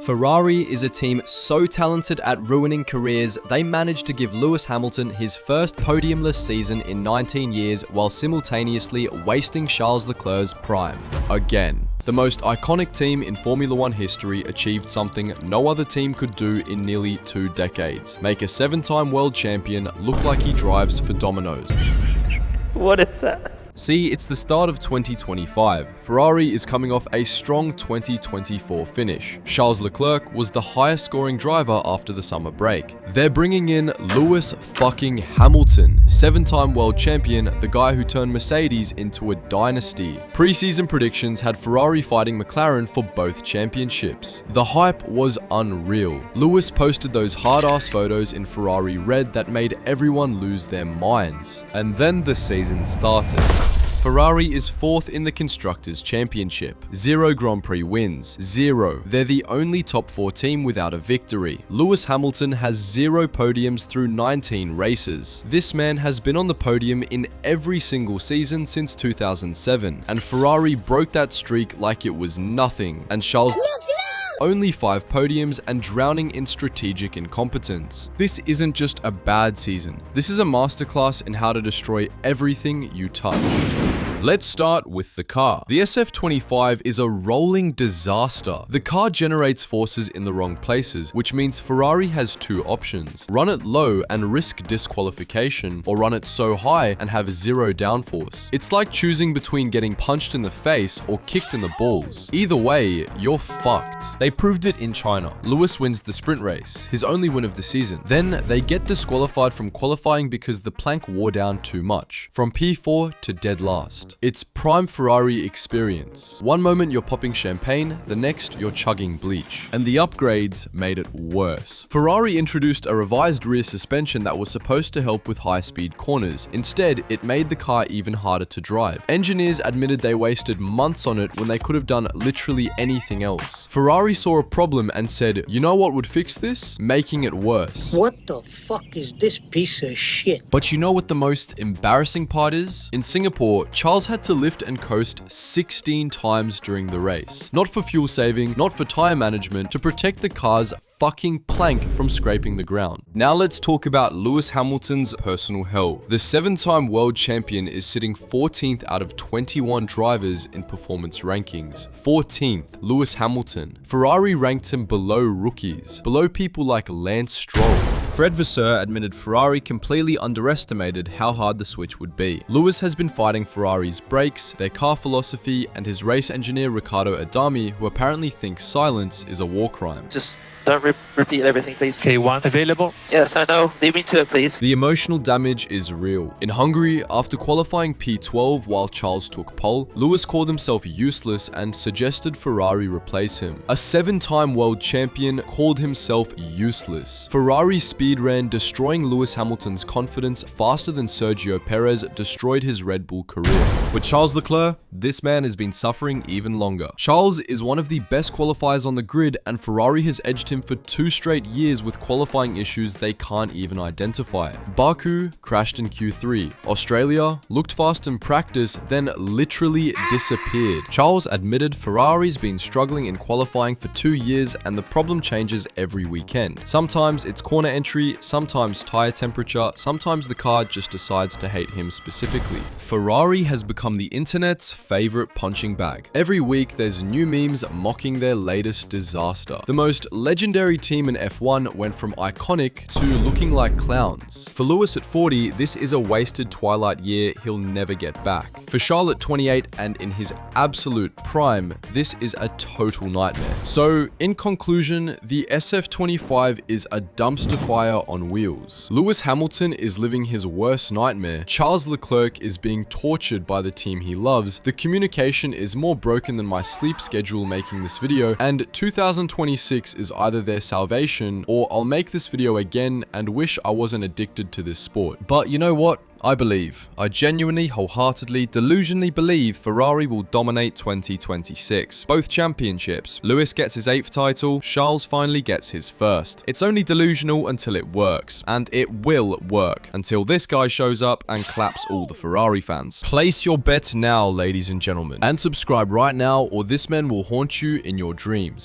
Ferrari is a team so talented at ruining careers, they managed to give Lewis Hamilton his first podiumless season in 19 years while simultaneously wasting Charles Leclerc's prime. Again. The most iconic team in Formula 1 history achieved something no other team could do in nearly 2 decades. Make a 7-time world champion look like he drives for Domino's. What is that? See, it's the start of 2025. Ferrari is coming off a strong 2024 finish. Charles Leclerc was the highest scoring driver after the summer break. They're bringing in Lewis fucking Hamilton, 7-time world champion, the guy who turned Mercedes into a dynasty. Preseason predictions had Ferrari fighting McLaren for both championships. The hype was unreal. Lewis posted those hard-ass photos in Ferrari red that made everyone lose their minds. And then the season started. Ferrari is 4th in the Constructors' Championship. 0 Grand Prix wins. 0. They're the only top 4 team without a victory. Lewis Hamilton has 0 podiums through 19 races. This man has been on the podium in every single season since 2007, and Ferrari broke that streak like it was nothing, and Charles only 5 podiums and drowning in strategic incompetence. This isn't just a bad season. This is a masterclass in how to destroy everything you touch. Let's start with the car. The SF25 is a rolling disaster. The car generates forces in the wrong places, which means Ferrari has 2 options. Run it low and risk disqualification, or run it so high and have 0 downforce. It's like choosing between getting punched in the face or kicked in the balls. Either way, you're fucked. They proved it in China. Lewis wins the sprint race, his only win of the season. Then they get disqualified from qualifying because the plank wore down too much. From P4 to dead last. It's prime Ferrari experience. One moment you're popping champagne, the next you're chugging bleach. And the upgrades made it worse. Ferrari introduced a revised rear suspension that was supposed to help with high-speed corners. Instead, it made the car even harder to drive. Engineers admitted they wasted months on it when they could have done literally anything else. Ferrari saw a problem and said, you know what would fix this? Making it worse. What the fuck is this piece of shit? But you know what the most embarrassing part is? In Singapore, Charles had to lift and coast 16 times during the race. Not for fuel saving, not for tire management, to protect the car's fucking plank from scraping the ground. Now let's talk about Lewis Hamilton's personal hell. The 7-time world champion is sitting 14th out of 21 drivers in performance rankings. 14th, Lewis Hamilton. Ferrari ranked him below rookies, below people like Lance Stroll. Fred Vasseur admitted Ferrari completely underestimated how hard the switch would be. Lewis has been fighting Ferrari's brakes, their car philosophy, and his race engineer Riccardo Adami, who apparently thinks silence is a war crime. Just don't repeat everything, please. K1 available? Yes, I know. Leave me to it, please. The emotional damage is real. In Hungary, after qualifying P12 while Charles took pole, Lewis called himself useless and suggested Ferrari replace him. A 7-time world champion called himself useless. Ferrari speed ran, destroying Lewis Hamilton's confidence faster than Sergio Perez destroyed his Red Bull career. With Charles Leclerc, this man has been suffering even longer. Charles is one of the best qualifiers on the grid, and Ferrari has edged him for 2 straight years with qualifying issues they can't even identify. Baku crashed in Q3. Australia looked fast in practice, then literally disappeared. Charles admitted Ferrari's been struggling in qualifying for 2 years, and the problem changes every weekend. Sometimes it's corner entry, sometimes tire temperature, sometimes the car just decides to hate him specifically. Ferrari has become the internet's favorite punching bag. Every week there's new memes mocking their latest disaster. The most legendary team in F1 went from iconic to looking like clowns. For Lewis at 40, this is a wasted twilight year he'll never get back. For Charles at 28 and in his absolute prime, this is a total nightmare. So, in conclusion, the SF25 is a dumpster fire on wheels. Lewis Hamilton is living his worst nightmare. Charles Leclerc is being tortured by the team he loves. The communication is more broken than my sleep schedule making this video, and 2026 is either their salvation or I'll make this video again and wish I wasn't addicted to this sport. But you know what? I believe, I genuinely, wholeheartedly, delusionally believe Ferrari will dominate 2026. Both championships. Lewis gets his 8th title, Charles finally gets his 1st. It's only delusional until it works, and it will work, until this guy shows up and claps all the Ferrari fans. Place your bet now, ladies and gentlemen, and subscribe right now or this man will haunt you in your dreams.